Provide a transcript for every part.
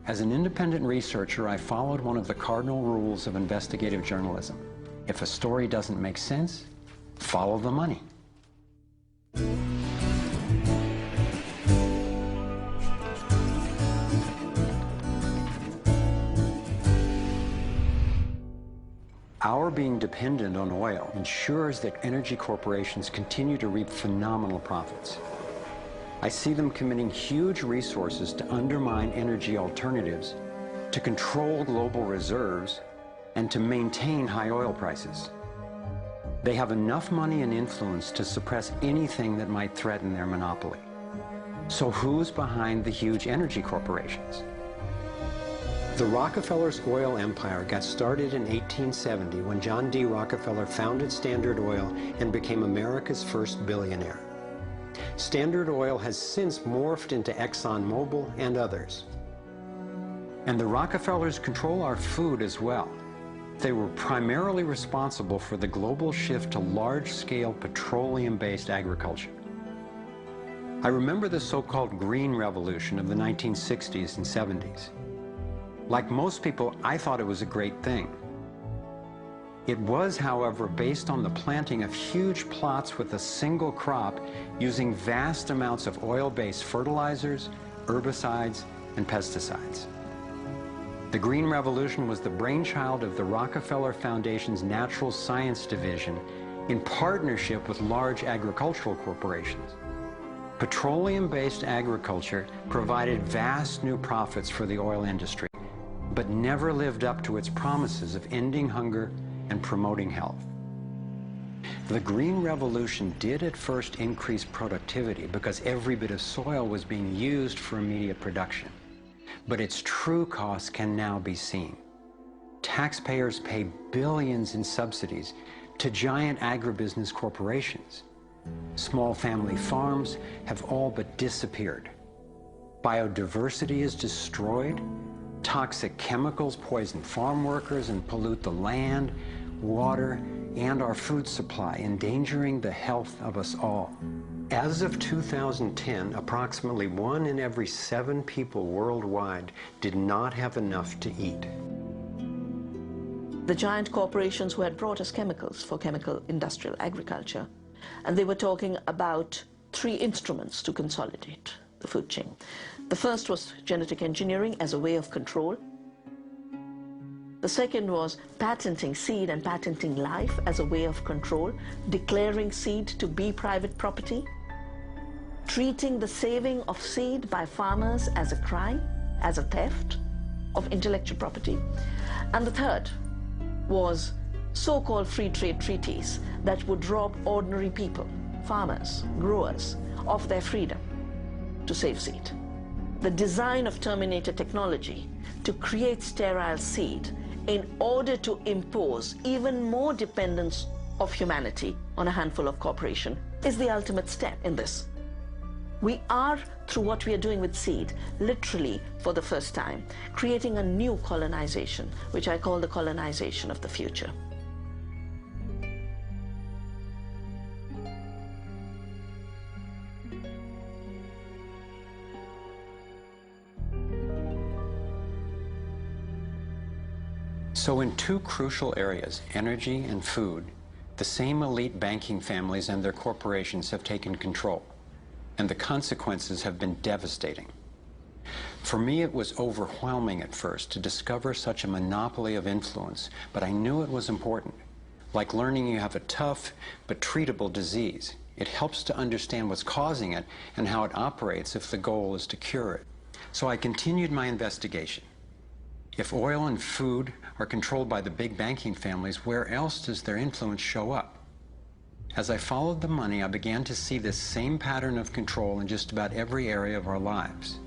As an independent researcher, I followed one of the cardinal rules of investigative journalism. If a story doesn't make sense, follow the money. Our being dependent on oil ensures that energy corporations continue to reap phenomenal profits. I see them committing huge resources to undermine energy alternatives, to control global reserves, and to maintain high oil prices. They have enough money and influence to suppress anything that might threaten their monopoly. So who's behind the huge energy corporations? The Rockefellers' oil empire got started in 1870 when John D. Rockefeller founded Standard Oil and became America's first billionaire. Standard Oil has since morphed into ExxonMobil and others. And the Rockefellers control our food as well. They were primarily responsible for the global shift to large-scale petroleum-based agriculture. I remember the so-called Green Revolution of the 1960s and 70s. Like most people, I thought it was a great thing. It was, however, based on the planting of huge plots with a single crop using vast amounts of oil-based fertilizers, herbicides, and pesticides. The Green Revolution was the brainchild of the Rockefeller Foundation's Natural Science Division in partnership with large agricultural corporations. Petroleum-based agriculture provided vast new profits for the oil industry, but never lived up to its promises of ending hunger and promoting health. The Green Revolution did at first increase productivity because every bit of soil was being used for immediate production. But its true costs can now be seen. Taxpayers pay billions in subsidies to giant agribusiness corporations. Small family farms have all but disappeared. Biodiversity is destroyed. Toxic chemicals poison farm workers and pollute the land, water, and our food supply, endangering the health of us all. As of 2010, approximately 1 in every 7 people worldwide did not have enough to eat. The giant corporations who had brought us chemicals for chemical industrial agriculture, and they were talking about 3 instruments to consolidate the food chain. The first was genetic engineering as a way of control. The second was patenting seed and patenting life as a way of control, declaring seed to be private property, treating the saving of seed by farmers as a crime, as a theft of intellectual property. And the third was so-called free trade treaties that would rob ordinary people, farmers, growers, of their freedom to save seed. The design of terminator technology to create sterile seed in order to impose even more dependence of humanity on a handful of corporations is the ultimate step in this. We are, through what we are doing with seed, literally for the first time, creating a new colonization, which I call the colonization of the future. So in 2 crucial areas, energy and food, the same elite banking families and their corporations have taken control, and the consequences have been devastating. For me, it was overwhelming at first to discover such a monopoly of influence, but I knew it was important. Like learning you have a tough but treatable disease. It helps to understand what's causing it and how it operates if the goal is to cure it. So I continued my investigation. If oil and food are controlled by the big banking families, where else does their influence show up? As I followed the money, I began to see this same pattern of control in just about every area of our lives.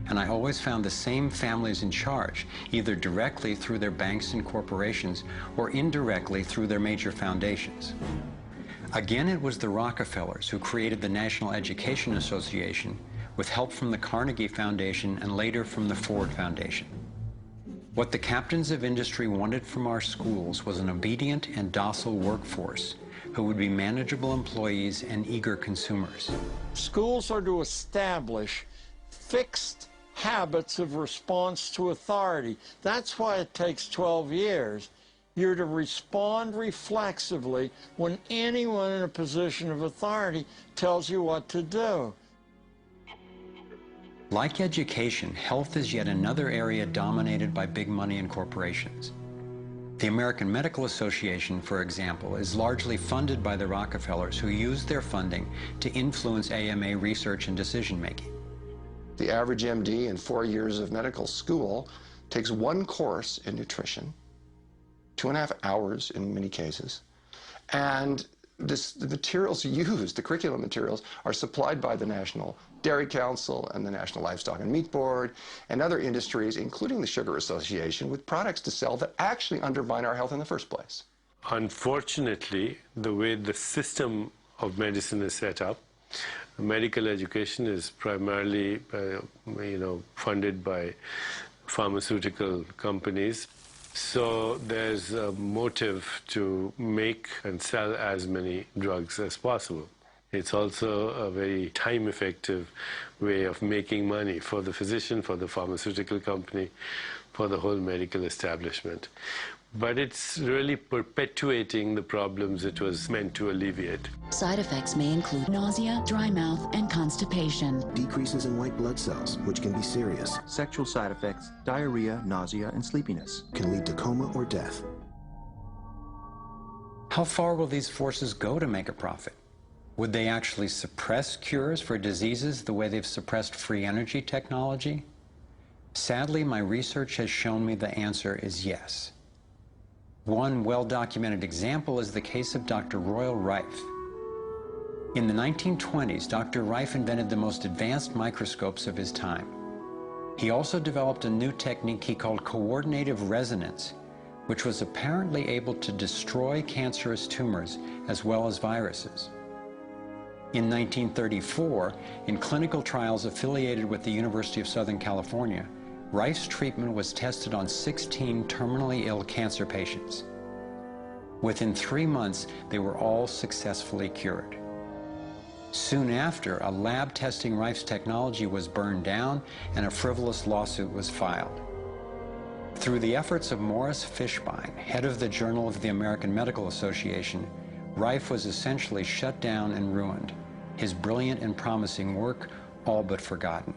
And I always found the same families in charge, either directly through their banks and corporations or indirectly through their major foundations. Again, it was the Rockefellers who created the National Education Association with help from the Carnegie Foundation and later from the Ford Foundation. What the captains of industry wanted from our schools was an obedient and docile workforce who would be manageable employees and eager consumers. Schools are to establish fixed habits of response to authority. That's why it takes 12 years. You're to respond reflexively when anyone in a position of authority tells you what to do. Like education, health is yet another area dominated by big money and corporations. The American Medical Association, for example, is largely funded by the Rockefellers, who use their funding to influence AMA research and decision-making. The average MD in 4 years of medical school takes one course in nutrition, 2.5 hours in many cases, and the materials used, the curriculum materials, are supplied by the National Dairy Council and the National Livestock and Meat Board and other industries, including the Sugar Association, with products to sell that actually undermine our health in the first place. Unfortunately, the way the system of medicine is set up, medical education is primarily, funded by pharmaceutical companies. So there's a motive to make and sell as many drugs as possible. It's also a very time-effective way of making money for the physician, for the pharmaceutical company, for the whole medical establishment. But it's really perpetuating the problems it was meant to alleviate. Side effects may include nausea, dry mouth, and constipation. Decreases in white blood cells, which can be serious. Sexual side effects, diarrhea, nausea, and sleepiness. Can lead to coma or death. How far will these forces go to make a profit? Would they actually suppress cures for diseases the way they've suppressed free energy technology? Sadly, my research has shown me the answer is yes. One well-documented example is the case of Dr. Royal Rife. In the 1920s, Dr. Rife invented the most advanced microscopes of his time. He also developed a new technique he called coordinative resonance, which was apparently able to destroy cancerous tumors as well as viruses. In 1934, in clinical trials affiliated with the University of Southern California, Rife's treatment was tested on 16 terminally ill cancer patients. Within 3 months, they were all successfully cured. Soon after, a lab testing Rife's technology was burned down and a frivolous lawsuit was filed. Through the efforts of Morris Fishbein, head of the Journal of the American Medical Association, Rife was essentially shut down and ruined, his brilliant and promising work all but forgotten.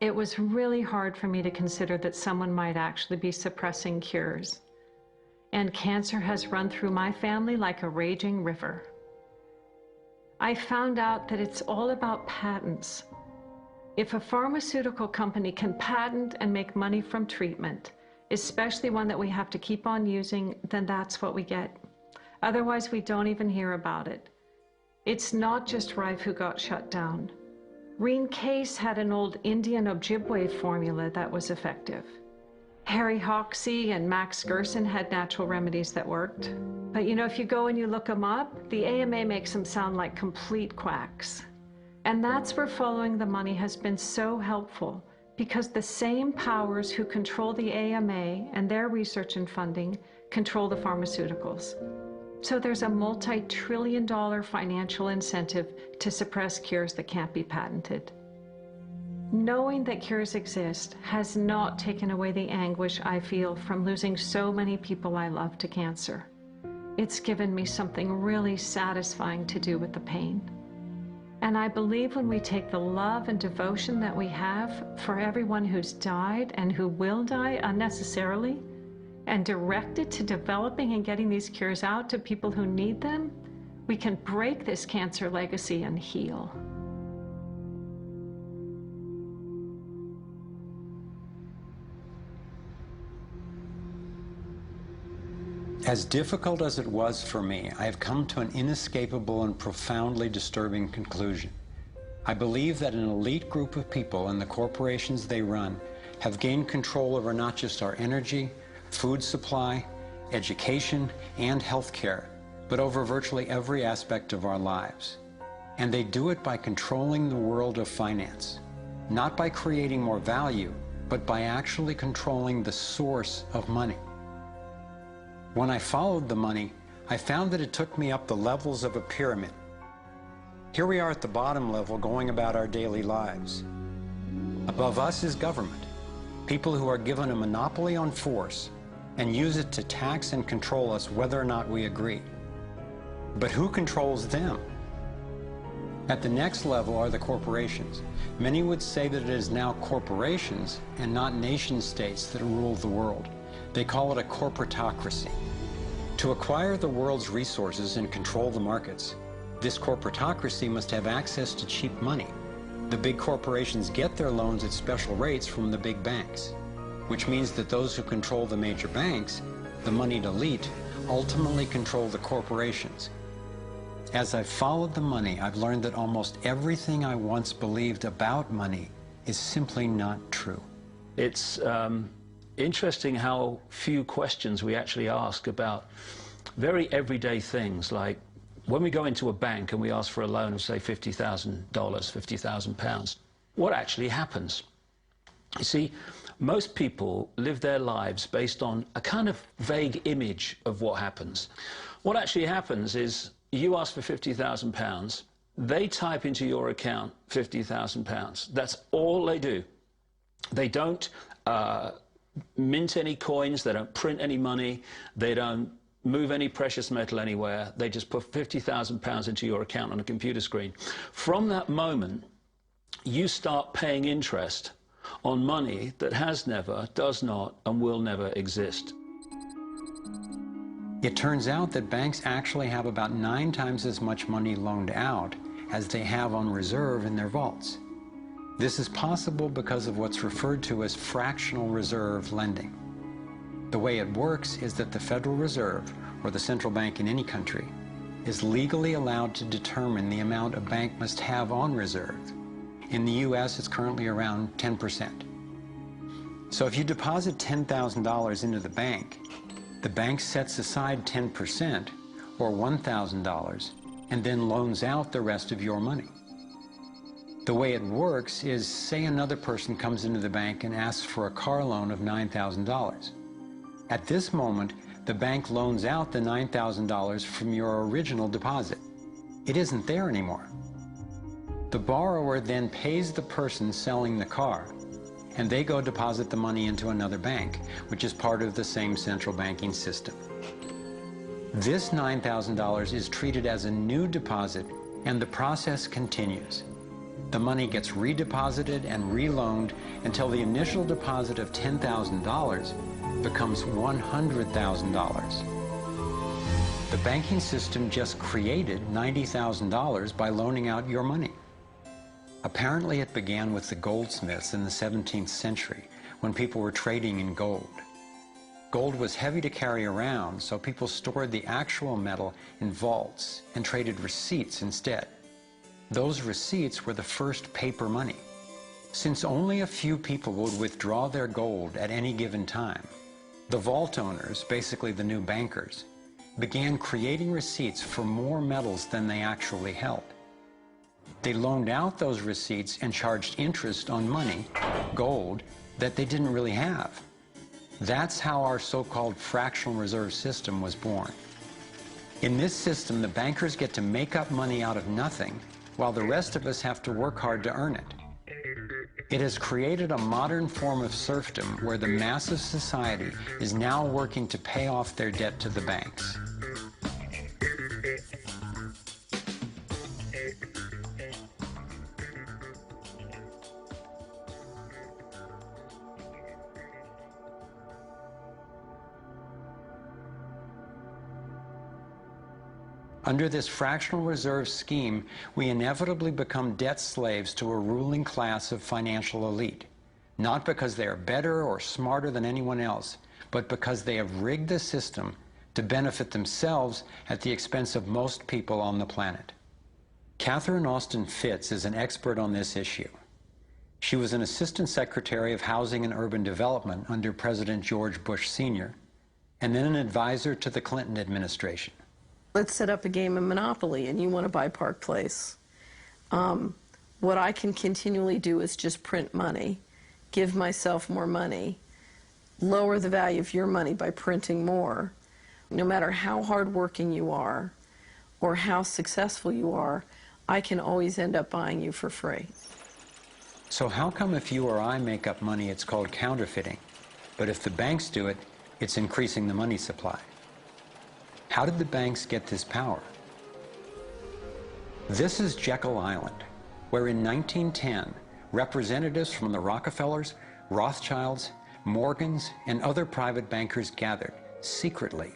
It was really hard for me to consider that someone might actually be suppressing cures. And cancer has run through my family like a raging river. I found out that it's all about patents. If a pharmaceutical company can patent and make money from treatment, especially one that we have to keep on using, then that's what we get. Otherwise, we don't even hear about it. It's not just Rife who got shut down. Reen Case had an old Indian Ojibwe formula that was effective. Harry Hoxsey and Max Gerson had natural remedies that worked. But you know, if you go and you look them up, the AMA makes them sound like complete quacks. And that's where following the money has been so helpful, because the same powers who control the AMA and their research and funding control the pharmaceuticals. So there's a multi-trillion-dollar financial incentive to suppress cures that can't be patented. Knowing that cures exist has not taken away the anguish I feel from losing so many people I love to cancer. It's given me something really satisfying to do with the pain. And I believe when we take the love and devotion that we have for everyone who's died and who will die unnecessarily, and direct it to developing and getting these cures out to people who need them, we can break this cancer legacy and heal. As difficult as it was for me, I have come to an inescapable and profoundly disturbing conclusion. I believe that an elite group of people and the corporations they run have gained control over not just our energy, food supply, education, and healthcare, but over virtually every aspect of our lives. And they do it by controlling the world of finance, not by creating more value, but by actually controlling the source of money. When I followed the money, I found that it took me up the levels of a pyramid. Here we are at the bottom level going about our daily lives. Above us is government, people who are given a monopoly on force and use it to tax and control us whether or not we agree. But who controls them? At the next level are the corporations. Many would say that it is now corporations and not nation states that rule the world. They call it a corporatocracy. To acquire the world's resources and control the markets, this corporatocracy must have access to cheap money. The big corporations get their loans at special rates from the big banks, which means that those who control the major banks, the moneyed elite, ultimately control the corporations. As I've followed the money, I've learned that almost everything I once believed about money is simply not true. It's interesting how few questions we actually ask about very everyday things, like when we go into a bank and we ask for a loan of, say, $50,000, £50,000, what actually happens? You see, most people live their lives based on a kind of vague image of what happens. What actually happens is you ask for £50,000, they type into your account £50,000. That's all they do. They don't mint any coins, they don't print any money, they don't move any precious metal anywhere. They just put £50,000 into your account on a computer screen. From that moment, you start paying interest on money that has never, does not, and will never exist. It turns out that banks actually have about 9 times as much money loaned out as they have on reserve in their vaults. This is possible because of what's referred to as fractional reserve lending. The way it works is that the Federal Reserve, or the central bank in any country, is legally allowed to determine the amount a bank must have on reserve. In the US, it's currently around 10%. So if you deposit $10,000 into the bank sets aside 10%, or $1,000, and then loans out the rest of your money. The way it works is, say another person comes into the bank and asks for a car loan of $9,000. At this moment, the bank loans out the $9,000 from your original deposit. It isn't there anymore. The borrower then pays the person selling the car, and they go deposit the money into another bank, which is part of the same central banking system. This $9,000 is treated as a new deposit, and the process continues. The money gets redeposited and reloaned until the initial deposit of $10,000 becomes $100,000. The banking system just created $90,000 by loaning out your money. Apparently it began with the goldsmiths in the 17th century when people were trading in gold. Gold was heavy to carry around, so people stored the actual metal in vaults and traded receipts instead. Those receipts were the first paper money. Since only a few people would withdraw their gold at any given time, the vault owners, basically the new bankers, began creating receipts for more metals than they actually held. They loaned out those receipts and charged interest on money, gold, that they didn't really have. That's how our so-called fractional reserve system was born. In this system, the bankers get to make up money out of nothing, while the rest of us have to work hard to earn it. It has created a modern form of serfdom where the mass of society is now working to pay off their debt to the banks. Under this fractional reserve scheme, we inevitably become debt slaves to a ruling class of financial elite, not because they are better or smarter than anyone else, but because they have rigged the system to benefit themselves at the expense of most people on the planet. Catherine Austin Fitts is an expert on this issue. She was an Assistant Secretary of Housing and Urban Development under President George Bush Sr., and then an advisor to the Clinton administration. Let's set up a game of Monopoly and you want to buy Park Place. What I can continually do is just print money, give myself more money, lower the value of your money by printing more. No matter how hardworking you are or how successful you are, I can always end up buying you for free. So how come if you or I make up money, it's called counterfeiting, but if the banks do it, it's increasing the money supply? How did the banks get this power? This is Jekyll Island, where in 1910, representatives from the Rockefellers, Rothschilds, Morgans, and other private bankers gathered secretly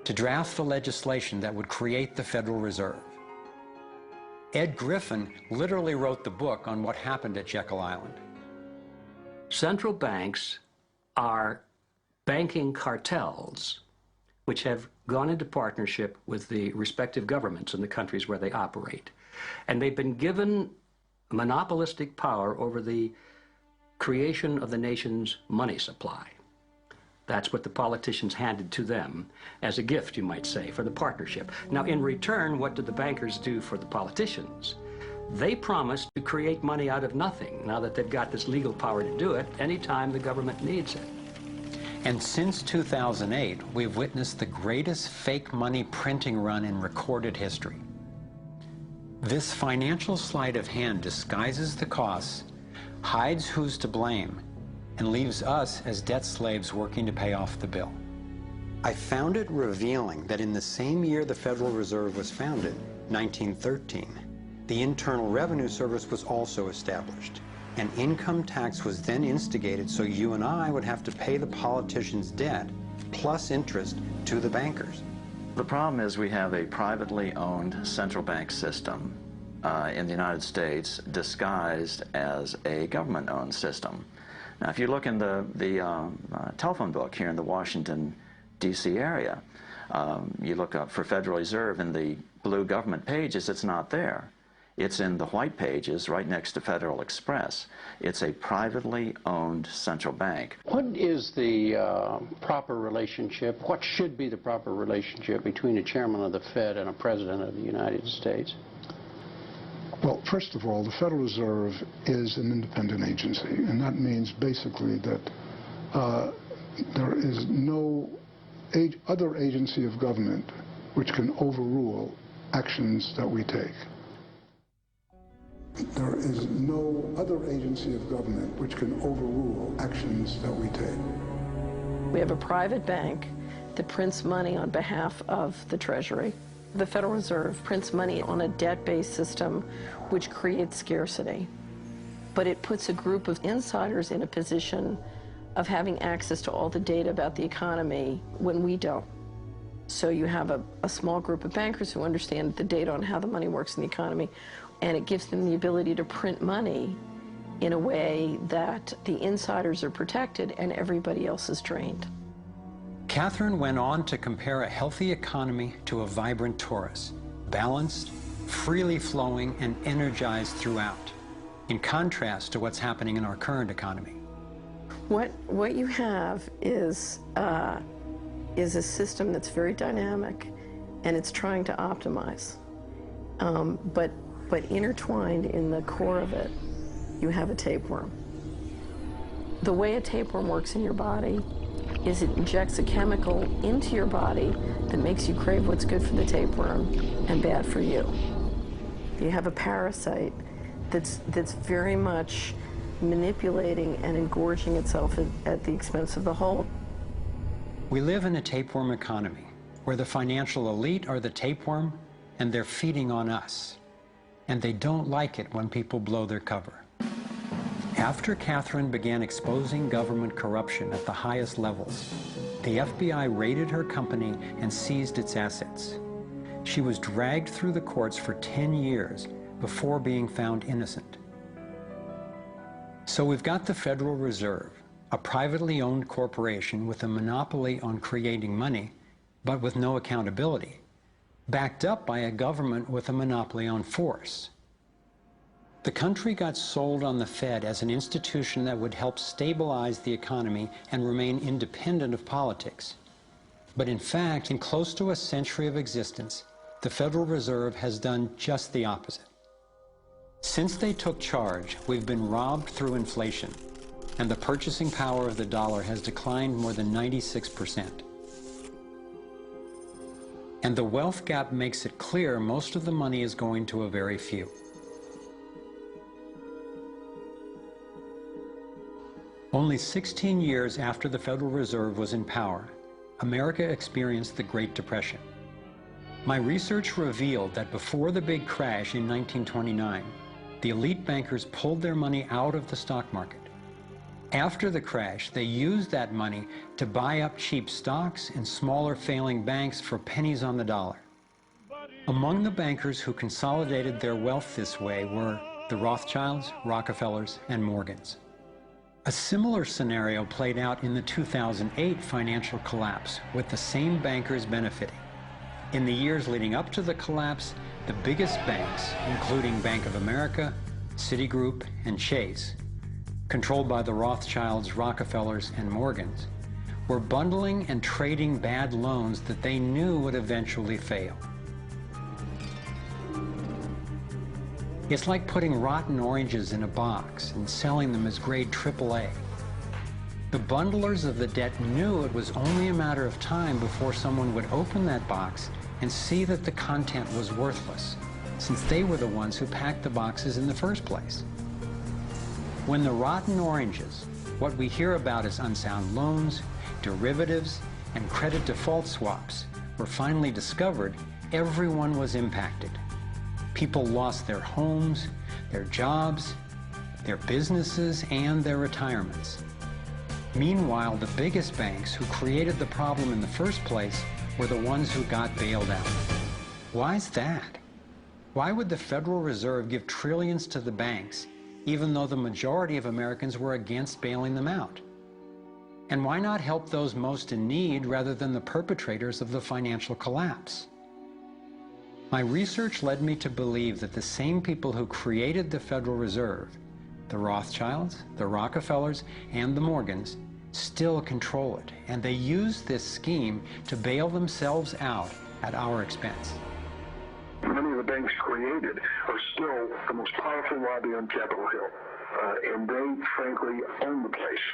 to draft the legislation that would create the Federal Reserve. Ed Griffin literally wrote the book on what happened at Jekyll Island. Central banks are banking cartels which have gone into partnership with the respective governments in the countries where they operate. And they've been given monopolistic power over the creation of the nation's money supply. That's what the politicians handed to them as a gift, you might say, for the partnership. Now, in return, what did the bankers do for the politicians? They promised to create money out of nothing, now that they've got this legal power to do it anytime the government needs it. And since 2008, we've witnessed the greatest fake money printing run in recorded history. This financial sleight of hand disguises the costs, hides who's to blame, and leaves us as debt slaves working to pay off the bill. I found it revealing that in the same year the Federal Reserve was founded, 1913, the Internal Revenue Service was also established. An income tax was then instigated so you and I would have to pay the politicians' debt plus interest to the bankers. The problem is we have a privately owned central bank system in the United States disguised as a government-owned system. Now, if you look in the telephone book here in the Washington, D.C. area, you look up for Federal Reserve in the blue government pages, it's not there. It's in the white pages right next to Federal Express. It's a privately owned central bank. What is the proper relationship, what should be the proper relationship between a chairman of the Fed and a president of the United States? Well, first of all, the Federal Reserve is an independent agency, and that means basically that there is no other agency of government which can overrule actions that we take. There is no other agency of government which can overrule actions that we take. We have a private bank that prints money on behalf of the Treasury. The Federal Reserve prints money on a debt-based system which creates scarcity. But it puts a group of insiders in a position of having access to all the data about the economy when we don't. So you have a small group of bankers who understand the data on how the money works in the economy, and it gives them the ability to print money in a way that the insiders are protected and everybody else is drained. Catherine went on to compare a healthy economy to a vibrant torus, balanced, freely flowing, and energized throughout, in contrast to what's happening in our current economy. What you have is a system that's very dynamic, and it's trying to optimize. But intertwined in the core of it, you have a tapeworm. The way a tapeworm works in your body is it injects a chemical into your body that makes you crave what's good for the tapeworm and bad for you. You have a parasite that's very much manipulating and engorging itself at the expense of the whole. We live in a tapeworm economy where the financial elite are the tapeworm and they're feeding on us. And they don't like it when people blow their cover. After Catherine began exposing government corruption at the highest levels, the FBI raided her company and seized its assets. She was dragged through the courts for 10 years before being found innocent. So we've got the Federal Reserve, a privately owned corporation with a monopoly on creating money, but with no accountability, backed up by a government with a monopoly on force. The country got sold on the Fed as an institution that would help stabilize the economy and remain independent of politics. But in fact, in close to a century of existence, the Federal Reserve has done just the opposite. Since they took charge, we've been robbed through inflation, and the purchasing power of the dollar has declined more than 96%. And the wealth gap makes it clear most of the money is going to a very few. Only 16 years after the Federal Reserve was in power, America experienced the Great Depression. My research revealed that before the big crash in 1929, the elite bankers pulled their money out of the stock market. After the crash, they used that money to buy up cheap stocks and smaller failing banks for pennies on the dollar. Among the bankers who consolidated their wealth this way were the Rothschilds, Rockefellers, and Morgans. A similar scenario played out in the 2008 financial collapse, with the same bankers benefiting. In the years leading up to the collapse, the biggest banks, including Bank of America, Citigroup, and Chase, controlled by the Rothschilds, Rockefellers, and Morgans, were bundling and trading bad loans that they knew would eventually fail. It's like putting rotten oranges in a box and selling them as grade AAA. The bundlers of the debt knew it was only a matter of time before someone would open that box and see that the content was worthless, since they were the ones who packed the boxes in the first place. When the rotten oranges, what we hear about as unsound loans, derivatives, and credit default swaps, were finally discovered, everyone was impacted. People lost their homes, their jobs, their businesses, and their retirements. Meanwhile, the biggest banks who created the problem in the first place were the ones who got bailed out. Why's that? Why would the Federal Reserve give trillions to the banks, even though the majority of Americans were against bailing them out? And why not help those most in need rather than the perpetrators of the financial collapse? My research led me to believe that the same people who created the Federal Reserve, the Rothschilds, the Rockefellers, and the Morgans, still control it, and they use this scheme to bail themselves out at our expense. Many of the banks created are still the most powerful lobby on Capitol Hill, and they, frankly, own the place.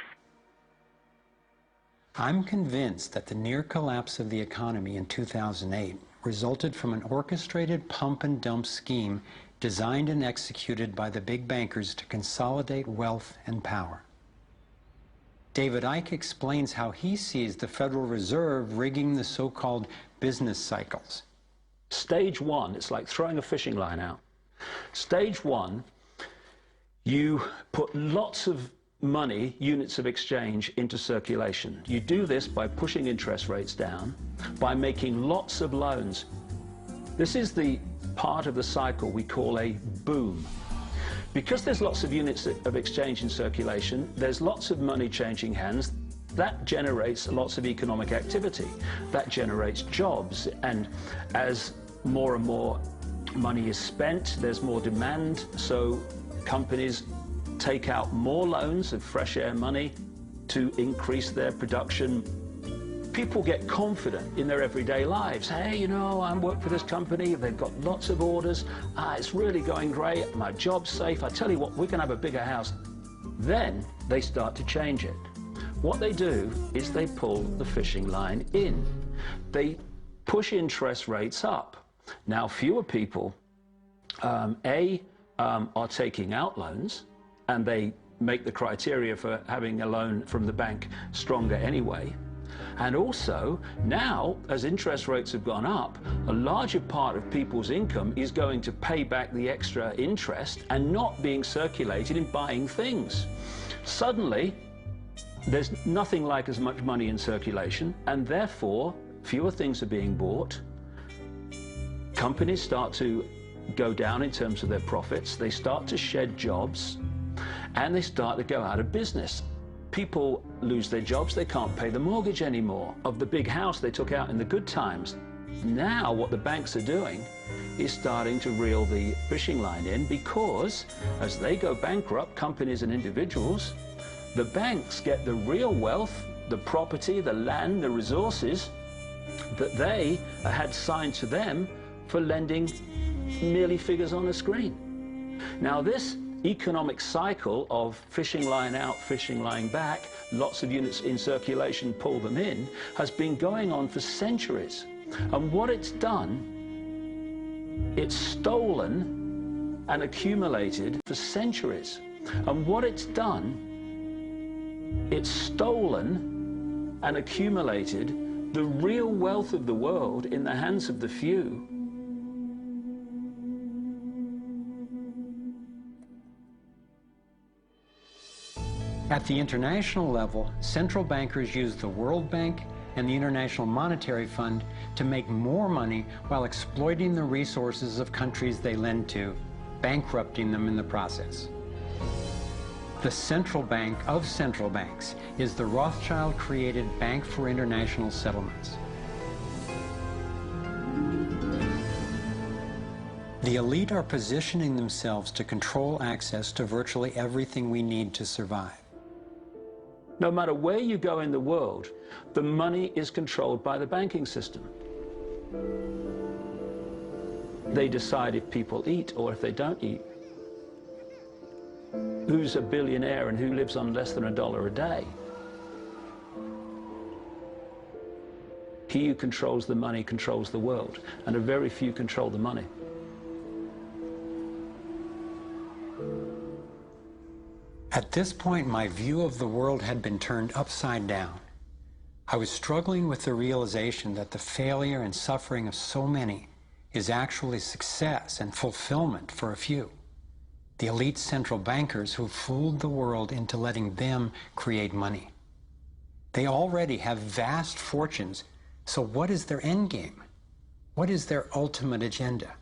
I'm convinced that the near collapse of the economy in 2008 resulted from an orchestrated pump-and-dump scheme designed and executed by the big bankers to consolidate wealth and power. David Icke explains how he sees the Federal Reserve rigging the so-called business cycles. Stage one, it's like throwing a fishing line out. Stage one, you put lots of money, units of exchange, into circulation. You do this by pushing interest rates down, by making lots of loans. This is the part of the cycle we call a boom. Because there's lots of units of exchange in circulation, there's lots of money changing hands. That generates lots of economic activity. That generates jobs. And as more and more money is spent, there's more demand. So companies take out more loans of fresh air money to increase their production. People get confident in their everyday lives. Hey, you know, I work for this company, they've got lots of orders, it's really going great, my job's safe, I tell you what, we can have a bigger house. Then they start to change it. What they do is they pull the fishing line in. They push interest rates up. Now, fewer people, are taking out loans, and they make the criteria for having a loan from the bank stronger anyway. And also, now, as interest rates have gone up, a larger part of people's income is going to pay back the extra interest and not being circulated in buying things. Suddenly, there's nothing like as much money in circulation, and therefore, fewer things are being bought. Companies start to go down in terms of their profits. They start to shed jobs, and they start to go out of business. People lose their jobs, they can't pay the mortgage anymore of the big house they took out in the good times. Now what the banks are doing is starting to reel the fishing line in, because as they go bankrupt, companies and individuals, the banks get the real wealth, the property, the land, the resources that they had signed to them for lending merely figures on a screen. Now this economic cycle of fishing line out, fishing line back, lots of units in circulation, pull them in, has been going on for centuries. And what it's done, it's stolen and accumulated for centuries. And what it's done It's stolen and accumulated the real wealth of the world in the hands of the few. At the international level, central bankers use the World Bank and the International Monetary Fund to make more money while exploiting the resources of countries they lend to, bankrupting them in the process. The central bank of central banks is the Rothschild-created Bank for International Settlements. The elite are positioning themselves to control access to virtually everything we need to survive. No matter where you go in the world, the money is controlled by the banking system. They decide if people eat or if they don't eat. Who's a billionaire and who lives on less than $1 a day? He who controls the money controls the world, and a very few control the money. At this point, my view of the world had been turned upside down. I was struggling with the realization that the failure and suffering of so many is actually success and fulfillment for a few. The elite central bankers who fooled the world into letting them create money. They already have vast fortunes, so what is their end game? What is their ultimate agenda?